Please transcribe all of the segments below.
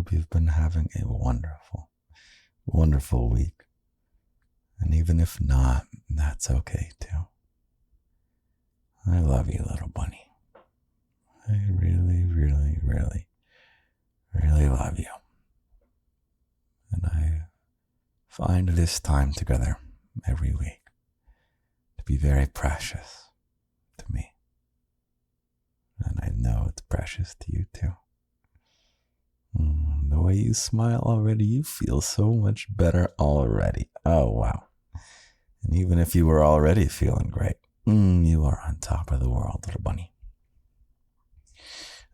hope you've been having a wonderful, wonderful week. And even if not, that's okay too. I love you, little bunny. I really, really, really, really love you. And I find this time together every week to be very precious to me. And I know it's precious to you too. The way you smile already, you feel so much better already. Oh, wow. And even if you were already feeling great, you are on top of the world, little bunny.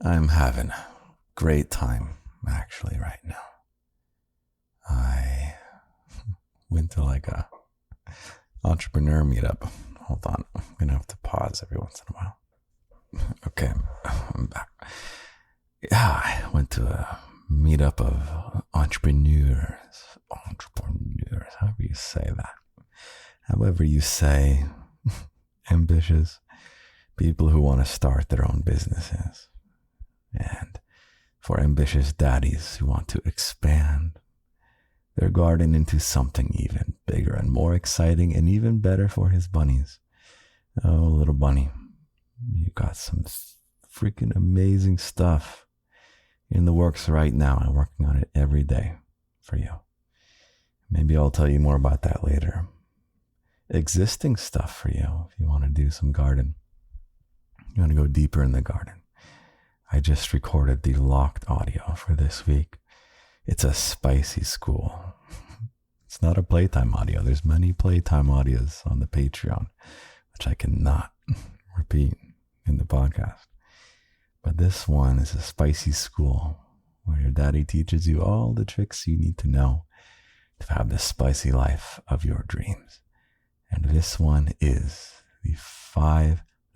I'm having a great time, actually, right now. I went to like a entrepreneur meetup. Hold on, I'm going to have to pause every once in a while. Okay, I'm back. Yeah, I went to a meetup of entrepreneurs, however you say that. However you say ambitious people who want to start their own businesses. And for ambitious daddies who want to expand their garden into something even bigger and more exciting and even better for his bunnies. Oh, little bunny, you got some freaking amazing stuff in the works right now. I'm working on it every day for you. Maybe I'll tell you more about that later. Existing stuff for you if you want to do some garden. You want to go deeper in the garden. I just recorded the locked audio for this week. It's a spicy school. It's not a playtime audio. There's many playtime audios on the Patreon, which I cannot repeat in the podcast. But this one is a spicy school where your daddy teaches you all the tricks you need to know to have the spicy life of your dreams. And this one is the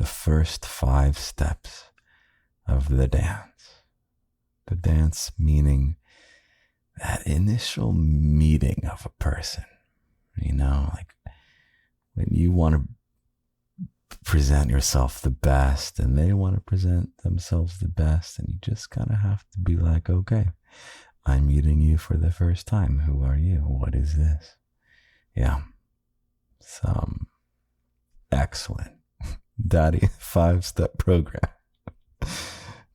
first 5 steps of the dance. The dance meaning that initial meeting of a person, like when you want to present yourself the best and they want to present themselves the best, and you just kind of have to be like, okay, I'm meeting you for the first time. Who are you? What is this? Yeah. Some excellent daddy 5-step program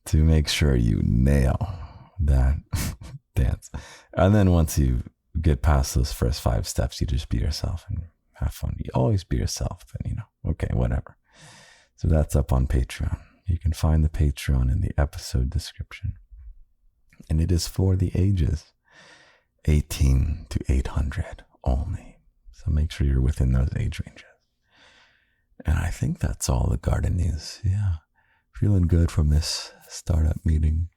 to make sure you nail that dance. And then once you get past those first 5 steps, you just be yourself and have fun. You always be yourself, and okay, whatever. So that's up on Patreon. You can find the Patreon in the episode description. And it is for the ages 18 to 800 only. So make sure you're within those age ranges. And I think that's all the garden news. Yeah. Feeling good from this startup meeting.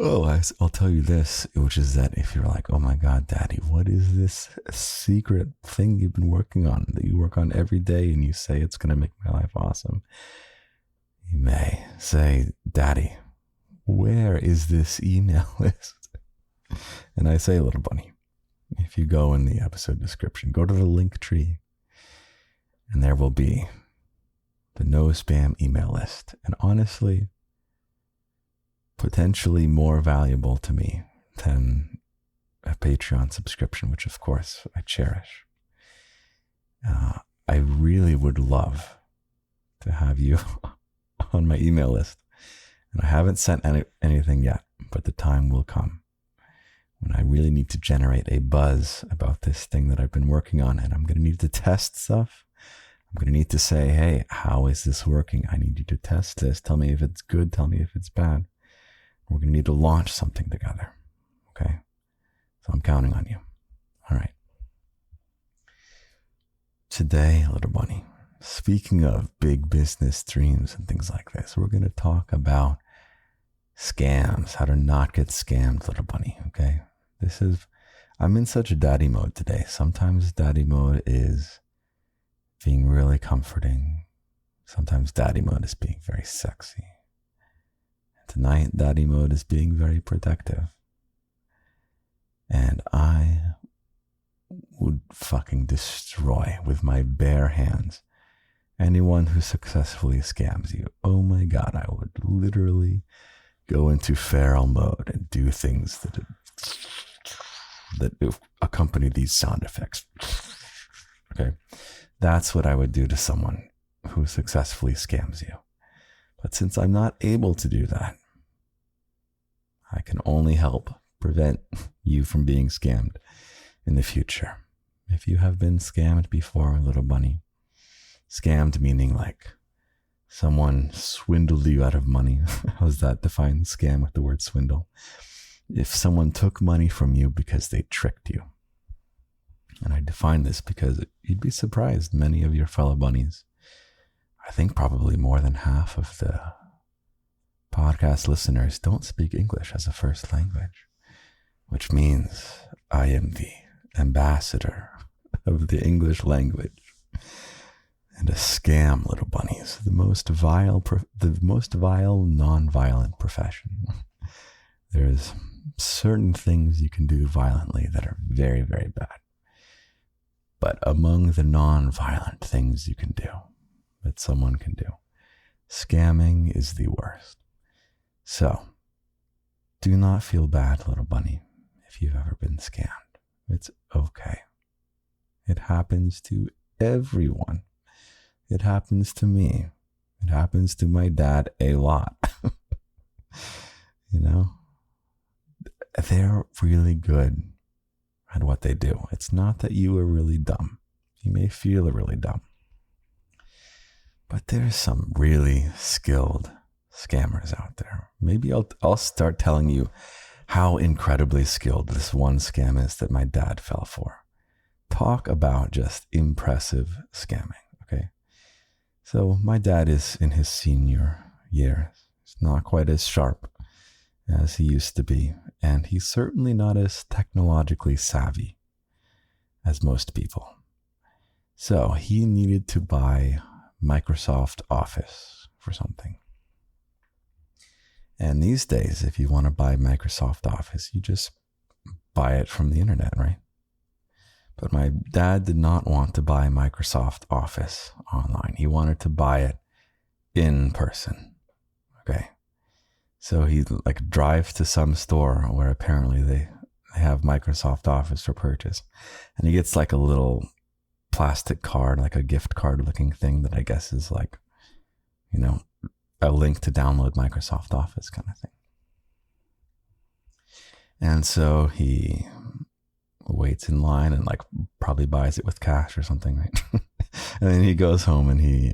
Oh, I'll tell you this, which is that if you're like, oh my God, Daddy, what is this secret thing you've been working on that you work on every day and you say it's going to make my life awesome? You may say, Daddy, where is this email list? And I say, little bunny, if you go in the episode description, go to the link tree, and there will be the no spam email list. And honestly, potentially more valuable to me than a Patreon subscription, which of course I cherish. I really would love to have you on my email list. And I haven't sent anything yet, but the time will come when I really need to generate a buzz about this thing that I've been working on. And I'm going to need to test stuff. I'm going to need to say, hey, how is this working? I need you to test this. Tell me if it's good. Tell me if it's bad. We're going to need to launch something together. Okay? So I'm counting on you. All right. Today, little bunny, speaking of big business dreams and things like this, we're going to talk about scams, how to not get scammed, little bunny. Okay? I'm in such a daddy mode today. Sometimes daddy mode is being really comforting. Sometimes daddy mode is being very sexy. Tonight, daddy mode is being very protective. And I would fucking destroy with my bare hands anyone who successfully scams you. Oh my God, I would literally go into feral mode and do things that accompany these sound effects. Okay. That's what I would do to someone who successfully scams you. But since I'm not able to do that, I can only help prevent you from being scammed in the future. If you have been scammed before, little bunny, scammed meaning like someone swindled you out of money. How's that defined? Scam with the word swindle. If someone took money from you because they tricked you. And I define this because you'd be surprised, many of your fellow bunnies, I think probably more than half of the podcast listeners don't speak English as a first language, which means I am the ambassador of the English language. And a scam, little bunnies, the most vile non-violent profession. There's certain things you can do violently that are very, very bad. But among the non-violent things you can do, that someone can do, scamming is the worst. So, do not feel bad, little bunny, if you've ever been scammed. It's okay. It happens to everyone. It happens to me. It happens to my dad a lot. You know? They're really good at what they do. It's not that you are really dumb. You may feel really dumb. But there's some really skilled scammers out there. Maybe I'll start telling you how incredibly skilled this one scam is that my dad fell for. Talk about just impressive scamming, okay? So my dad is in his senior years. He's not quite as sharp as he used to be, and he's certainly not as technologically savvy as most people. So he needed to buy Microsoft Office for something. And these days, if you want to buy Microsoft Office, you just buy it from the internet, right? But my dad did not want to buy Microsoft Office online. He wanted to buy it in person. Okay. So he drives to some store where apparently they have Microsoft Office for purchase. And he gets like a little plastic card, like a gift card looking thing that I guess is like, a link to download Microsoft Office kind of thing. And so he waits in line and probably buys it with cash or something, right? And then he goes home and he,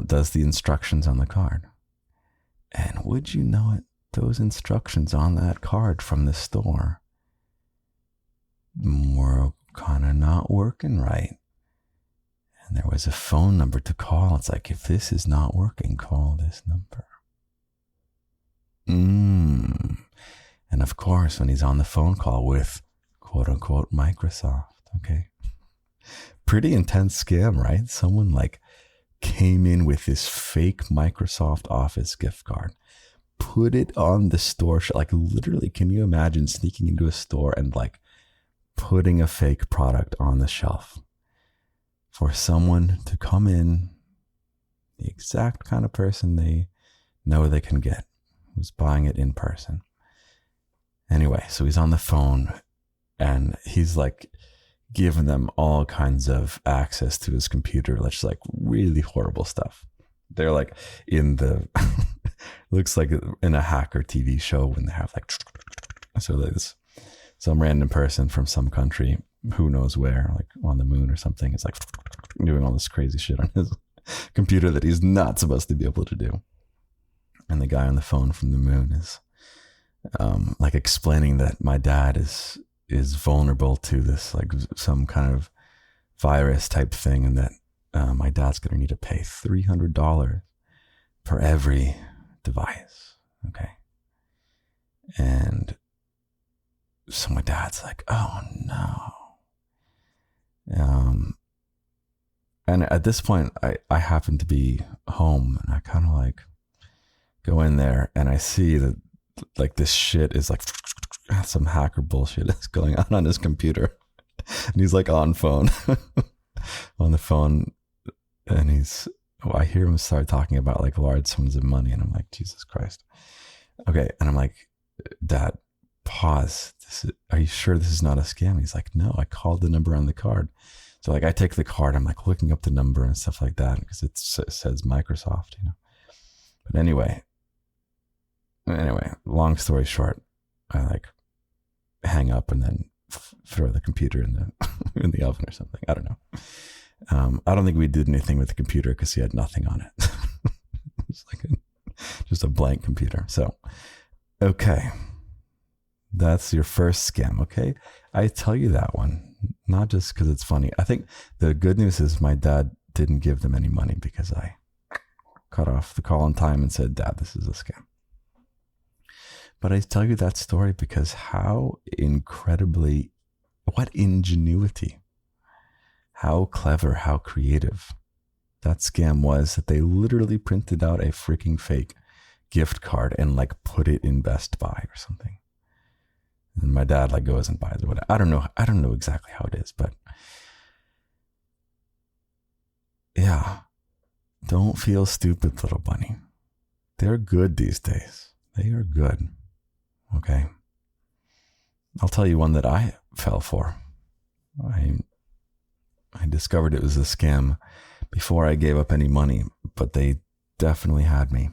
does the instructions on the card. And would you know it, those instructions on that card from the store were kind of not working right. And there was a phone number to call. It's like, if this is not working, call this number. And of course, when he's on the phone call with quote unquote Microsoft, okay. Pretty intense scam, right? Someone came in with this fake Microsoft Office gift card, put it on the store. Literally, can you imagine sneaking into a store and putting a fake product on the shelf for someone to come in, the exact kind of person they know they can get, who's buying it in person. Anyway, so he's on the phone and he's giving them all kinds of access to his computer, just really horrible stuff. They're in the, looks like in a hacker TV show when they have so there's some random person from some country, who knows where, on the moon or something, is doing all this crazy shit on his computer that he's not supposed to be able to do. And the guy on the phone from the moon is explaining that my dad is vulnerable to this some kind of virus type thing, and that my dad's going to need to pay $300 for every device. Okay. And so my dad's like, oh no. And at this point I happen to be home, and I kind of go in there and I see that this shit is some hacker bullshit is going on his computer. And he's on phone on the phone, and he's I hear him start talking about like large sums of money, and I'm like, Jesus Christ. Okay, and I'm like, Dad, pause. Are you sure this is not a scam? And he's like, no, I called the number on the card. So like I take the card, I'm like looking up the number and stuff like that because it says Microsoft, you know. But anyway, long story short, I like hang up and then throw the computer in the in the oven or something. I don't know. I don't think we did anything with the computer because he had nothing on it. It's like just a blank computer. So, okay. That's your first scam, okay? I tell you that one, not just because it's funny. I think the good news is my dad didn't give them any money because I cut off the call on time and said, Dad, this is a scam. But I tell you that story because what ingenuity, how clever, how creative that scam was, that they literally printed out a freaking fake gift card and like put it in Best Buy or something. And my dad like goes and buys it. I don't know exactly how it is, but yeah, don't feel stupid, little bunny. They're good these days. They are good. Okay. I'll tell you one that I fell for. I discovered it was a scam before I gave up any money, but they definitely had me.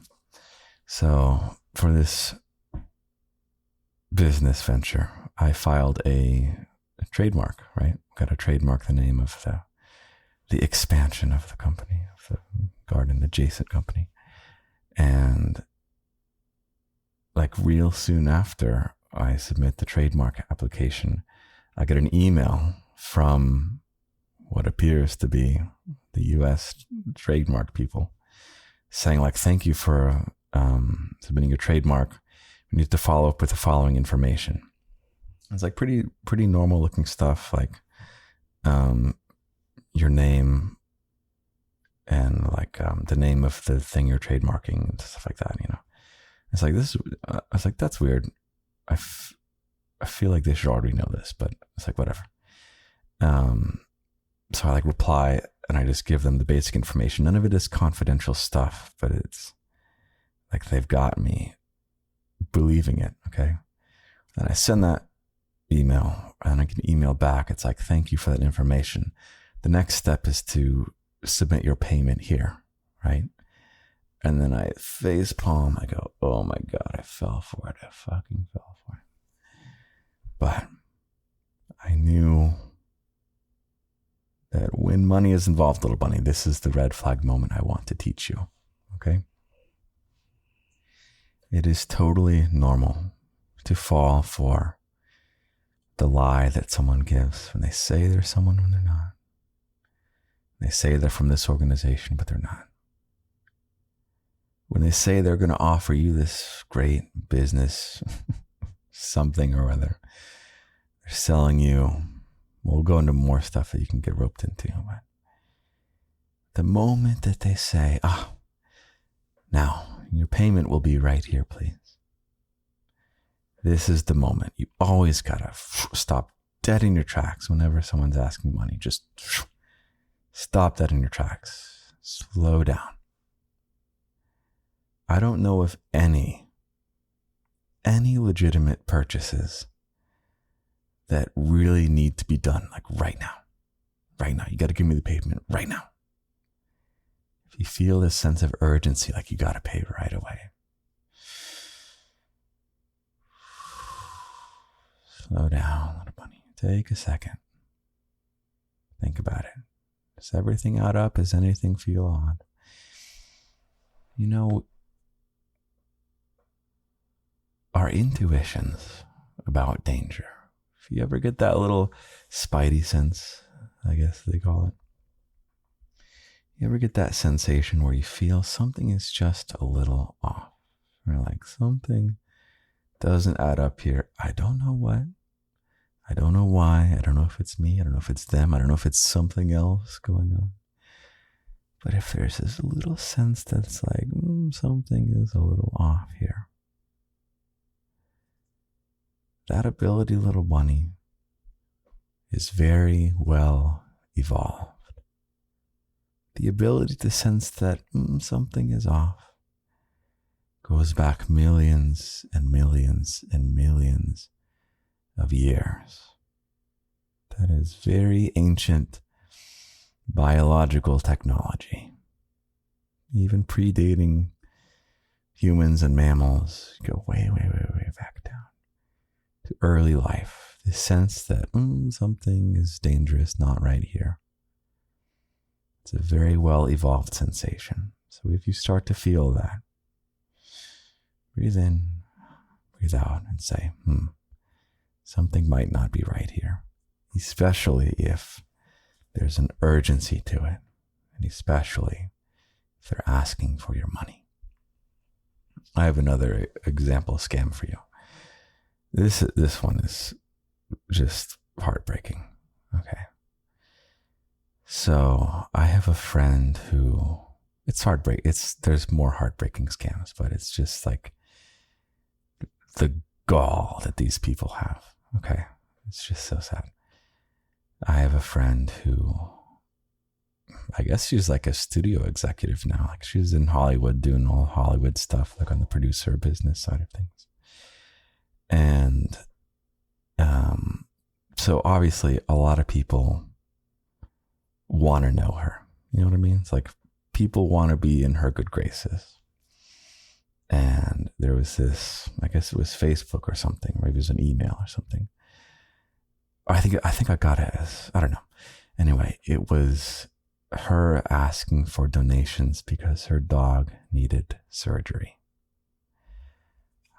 So for this business venture, I filed a trademark, right? Got to trademark the name of the expansion of the company, of the garden adjacent company. And like real soon after I submit the trademark application, I get an email from what appears to be the US trademark people saying like, thank you for submitting your trademark. We need to follow up with the following information. It's like pretty normal looking stuff, like your name and like the name of the thing you're trademarking and stuff like that, you know. It's like this. I was like, that's weird. I feel like they should already know this, but it's like whatever. So I like reply and I just give them the basic information. None of it is confidential stuff, but it's like they've got me believing it. Okay. Then I send that email and I get an email back. It's like, thank you for that information. The next step is to submit your payment here. Right. And then I face palm. I go, oh my God, I fell for it. I fucking fell for it. But I knew that when money is involved, little bunny, this is the red flag moment I want to teach you. Okay? It is totally normal to fall for the lie that someone gives when they say they're someone when they're not. They say they're from this organization, but they're not. When they say they're going to offer you this great business, something or other, they're selling you. We'll go into more stuff that you can get roped into. But the moment that they say, now your payment will be right here, please. This is the moment. You always got to stop dead in your tracks whenever someone's asking money. Just stop that in your tracks. Slow down. I don't know if any legitimate purchases that really need to be done like right now. Right now. You got to give me the payment right now. If you feel this sense of urgency, like you got to pay right away. Slow down, little bunny. Take a second. Think about it. Does everything add up? Does anything feel odd? You know, our intuitions about danger. If you ever get that little spidey sense, I guess they call it. You ever get that sensation where you feel something is just a little off? You're like, something doesn't add up here. I don't know what. I don't know why. I don't know if it's me. I don't know if it's them. I don't know if it's something else going on. But if there's this little sense that's like, something is a little off here. That ability, little bunny, is very well evolved. the ability to sense that something is off goes back millions and millions and millions of years. That is very ancient biological technology, even predating humans and mammals. Go way, way, way, way back down to early life. The sense that something is dangerous, not right here. It's a very well evolved sensation. So if you start to feel that, breathe in, breathe out, and say, something might not be right here. Especially if there's an urgency to it, and especially if they're asking for your money. I have another example scam for you. This one is just heartbreaking. Okay. So I have a friend who, it's heartbreak. There's more heartbreaking scams, but it's just like the gall that these people have. Okay. It's just so sad. I have a friend who, I guess she's like a studio executive now. Like she's in Hollywood doing all Hollywood stuff, like on the producer business side of things. And so obviously a lot of people want to know her. You know what I mean? It's like people want to be in her good graces. And there was this, I guess it was Facebook or something, maybe it was an email or something. I think I got it as, I don't know. Anyway, it was her asking for donations because her dog needed surgery.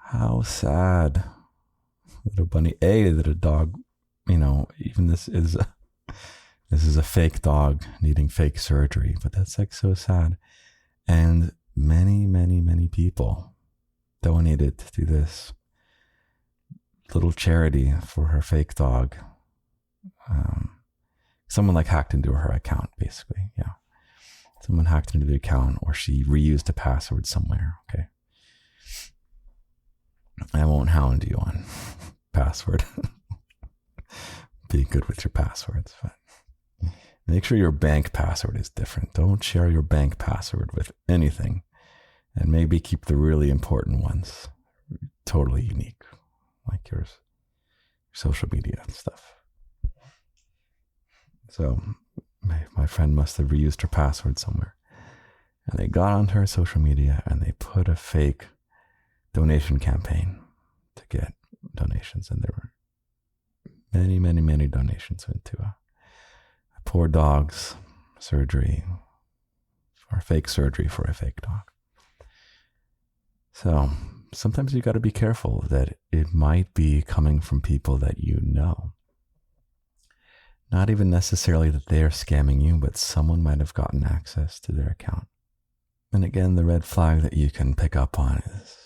How sad. Little bunny. That a dog, even this is a fake dog needing fake surgery, but that's like so sad. And many, many, many people donated to this little charity for her fake dog. Someone like hacked into her account, basically. Yeah. Someone hacked into the account, or she reused a password somewhere. Okay. I won't hound you on password. Be good with your passwords, but make sure your bank password is different. Don't share your bank password with anything, and maybe keep the really important ones totally unique, like your social media and stuff. So my friend must have reused her password somewhere, and they got onto her social media and they put a fake donation campaign to get donations, and there were many, many, many donations into a poor dog's surgery, or fake surgery for a fake dog. So sometimes you got to be careful that it might be coming from people that you know. Not even necessarily that they're scamming you, but someone might have gotten access to their account. And again, the red flag that you can pick up on is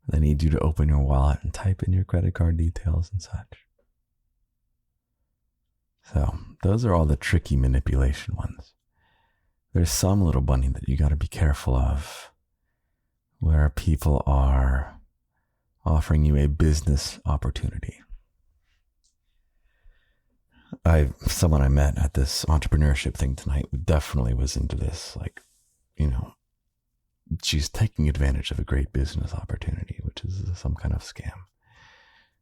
they need you to open your wallet and type in your credit card details and such. So those are all the tricky manipulation ones. There's some little bunny that you got to be careful of, where people are offering you a business opportunity. Someone I met at this entrepreneurship thing tonight definitely was into this, like, she's taking advantage of a great business opportunity, which is some kind of scam.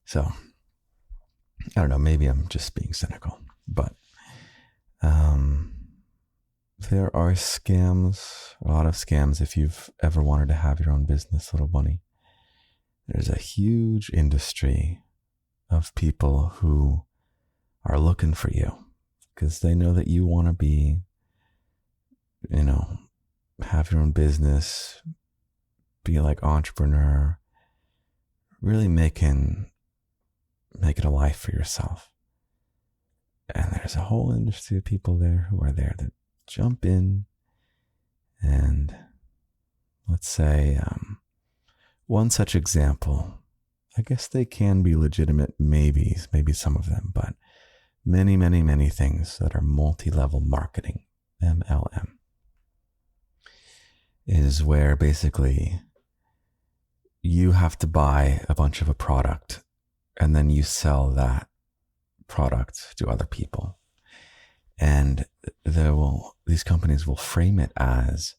So I don't know, maybe I'm just being cynical, but there are scams, a lot of scams. If you've ever wanted to have your own business, little bunny, there's a huge industry of people who are looking for you because they know that you want to be, have your own business, be like entrepreneur, really making a life for yourself. And there's a whole industry of people there who are there that jump in, and let's say one such example, I guess they can be legitimate, maybe some of them, but many, many, many things that are multi-level marketing, MLM, is where basically you have to buy a bunch of a product and then you sell that product to other people. And these companies will frame it as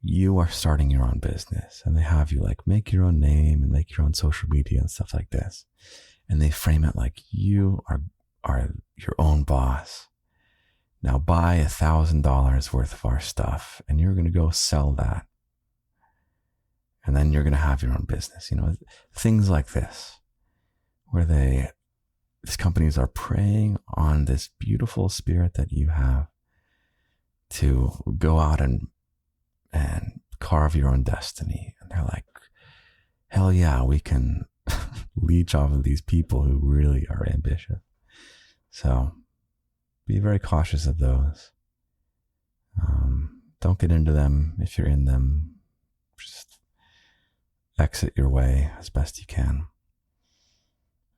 you are starting your own business, and they have you like make your own name and make your own social media and stuff like this. And they frame it like you are your own boss. Now buy $1,000 worth of our stuff and you're going to go sell that. And then you're going to have your own business, things like this, where these companies are preying on this beautiful spirit that you have to go out and carve your own destiny. And they're like, hell yeah, we can leech off of these people who really are ambitious. So be very cautious of those. Don't get into them. If you're in them, just exit your way as best you can.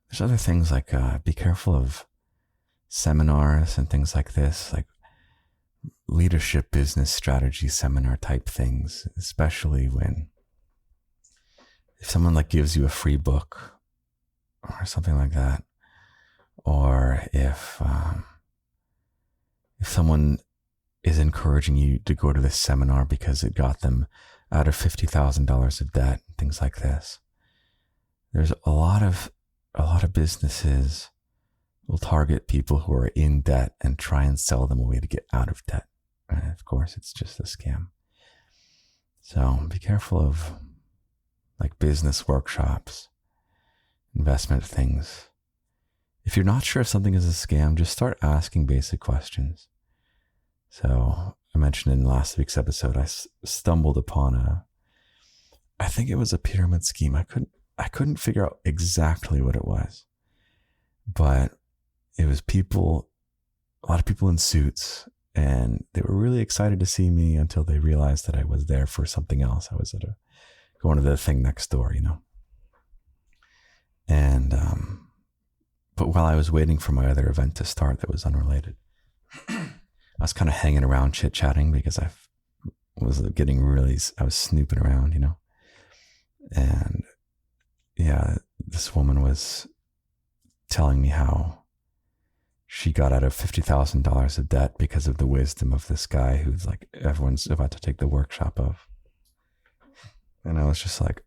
There's other things like be careful of seminars and things like this, like leadership business strategy seminar type things, especially if someone like gives you a free book or something like that, or if someone is encouraging you to go to this seminar because it got them out of $50,000 of debt, things like this. There's a lot of businesses will target people who are in debt and try and sell them a way to get out of debt. And of course, it's just a scam. So be careful of like business workshops, investment things. If you're not sure if something is a scam, just start asking basic questions. So I mentioned in last week's episode, I stumbled upon I think it was a pyramid scheme. I couldn't figure out exactly what it was, but it was a lot of people in suits, and they were really excited to see me until they realized that I was there for something else. I was going to the thing next door, And, but while I was waiting for my other event to start that was unrelated, I was kind of hanging around chit-chatting because I was snooping around, and yeah, this woman was telling me how she got out of $50,000 of debt because of the wisdom of this guy who's like everyone's about to take the workshop of. And I was just like,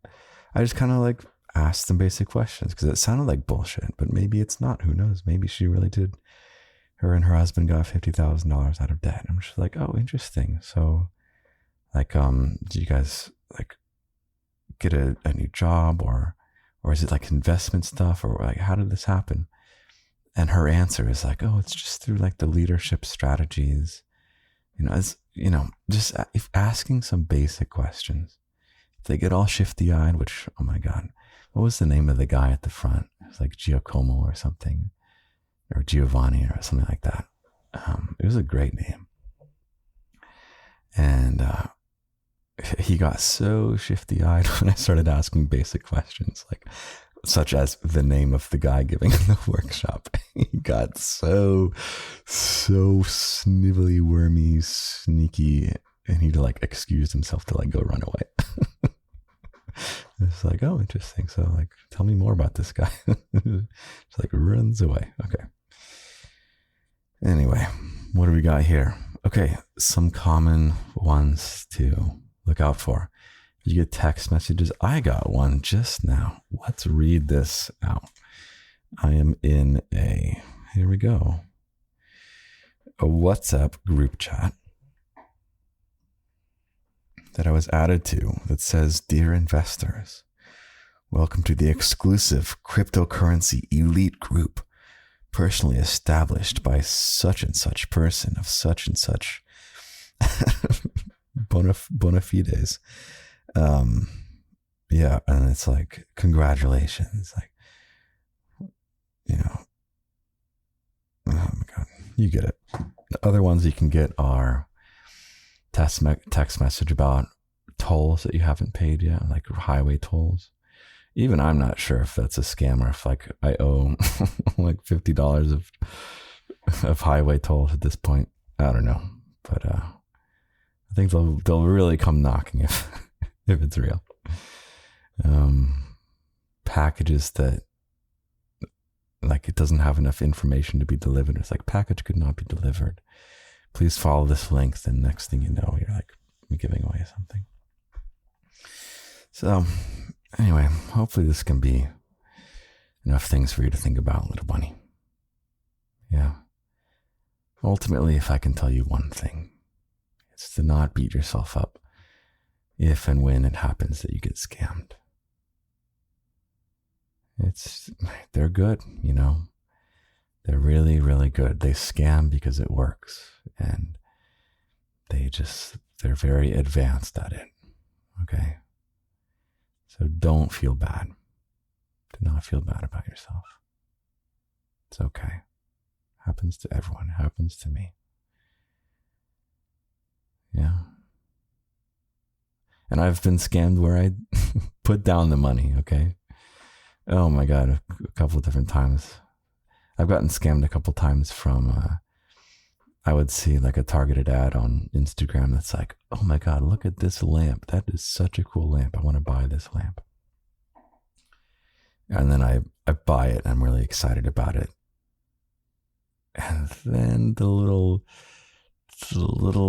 I just kind of like asked some basic questions because it sounded like bullshit, but maybe it's not. Who knows? Maybe she really did. Her and her husband got $50,000 out of debt. I'm just like, oh, interesting. So, like, do you guys like get a new job or is it like investment stuff, or like how did this happen? And her answer is like, oh, it's just through like the leadership strategies. Just if asking some basic questions. If they get all shifty-eyed, which, oh my God, what was the name of the guy at the front? It was like Giacomo or something, or Giovanni or something like that. It was a great name. And he got so shifty-eyed when I started asking basic questions, like such as the name of the guy giving the workshop. He got so snivelly, wormy, sneaky, and he like excused himself to like go run away. It's like, oh, interesting. So like, tell me more about this guy. It's like runs away. Okay. Anyway, what do we got here? Okay, some common ones to look out for. You get text messages. I got one just now. Let's read this out. I am in here we go, a WhatsApp group chat that I was added to that says, "Dear investors, welcome to the exclusive cryptocurrency elite group, personally established by such and such person of such and such bona fides." Yeah, and it's like, congratulations, like, oh my God, you get it. The other ones you can get are text message about tolls that you haven't paid yet, like highway tolls. Even I'm not sure if that's a scam or if like I owe like $50 of highway tolls at this point. I don't know, but I think they'll really come knocking if it's real. Packages that like it doesn't have enough information to be delivered. It's like, package could not be delivered. Please follow this link. Then next thing you know, you're giving away something. So anyway, hopefully this can be enough things for you to think about, little bunny. Yeah. Ultimately, if I can tell you one thing, it's to not beat yourself up if and when it happens that you get scammed. They're good, They're really, really good. They scam because it works, and they're very advanced at it. Okay? So don't feel bad. Do not feel bad about yourself. It's okay. Happens to everyone. Happens to me. Yeah. And I've been scammed where I put down the money, okay? Oh my God, a couple of different times. I've gotten scammed a couple times from, I would see like a targeted ad on Instagram that's like, oh my God, look at this lamp. That is such a cool lamp. I want to buy this lamp. And then I buy it. I'm really excited about it. And then the little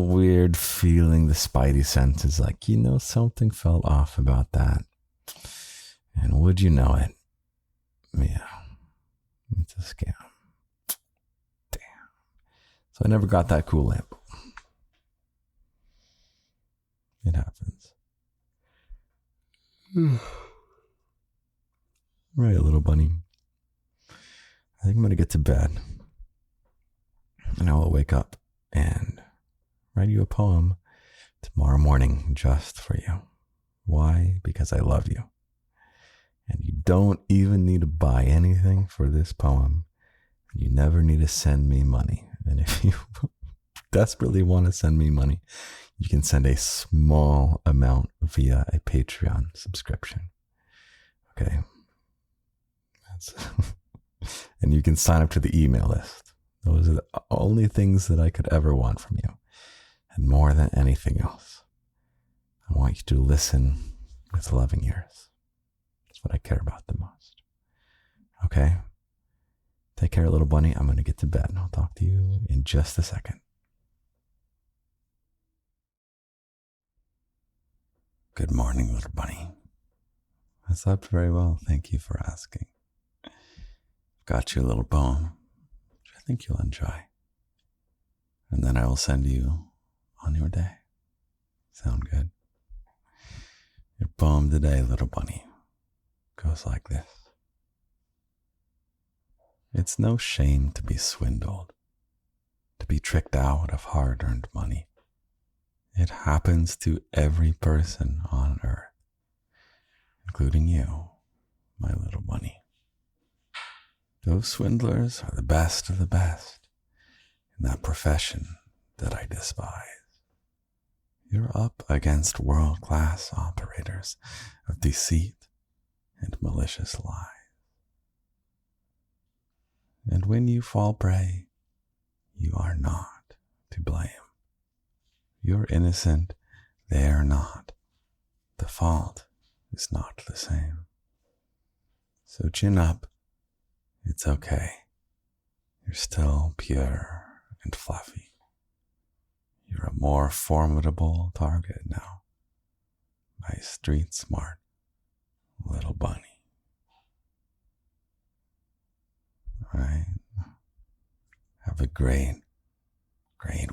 weird feeling, the spidey sense is like, something felt off about that. And would you know it? Yeah, it's a scam. Damn. So I never got that cool lamp. It happens. Right, little bunny. I think I'm going to get to bed. And I will wake up and write you a poem tomorrow morning just for you. Why? Because I love you. And you don't even need to buy anything for this poem. You never need to send me money. And if you desperately want to send me money, you can send a small amount via a Patreon subscription. Okay. And you can sign up to the email list. Those are the only things that I could ever want from you. And more than anything else, I want you to listen with loving ears. That's what I care about the most. Okay? Take care, little bunny. I'm going to get to bed, and I'll talk to you in just a second. Good morning, little bunny. I slept very well. Thank you for asking. I've got you a little poem, which I think you'll enjoy. And then I will send you on your day. Sound good? Your poem today, little bunny, goes like this. It's no shame to be swindled, to be tricked out of hard-earned money. It happens to every person on earth, including you, my little bunny. Those swindlers are the best of the best in that profession that I despise. You're up against world-class operators of deceit and malicious lies. And when you fall prey, you are not to blame. You're innocent, they are not. The fault is not the same. So chin up, it's okay. You're still pure and fluffy. You're a more formidable target now. My street smart little bunny. All right. Have a great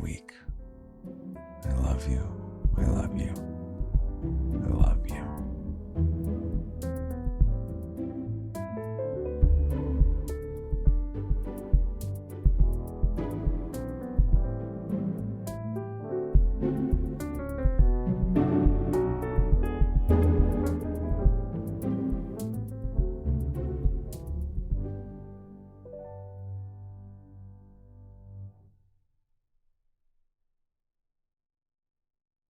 week.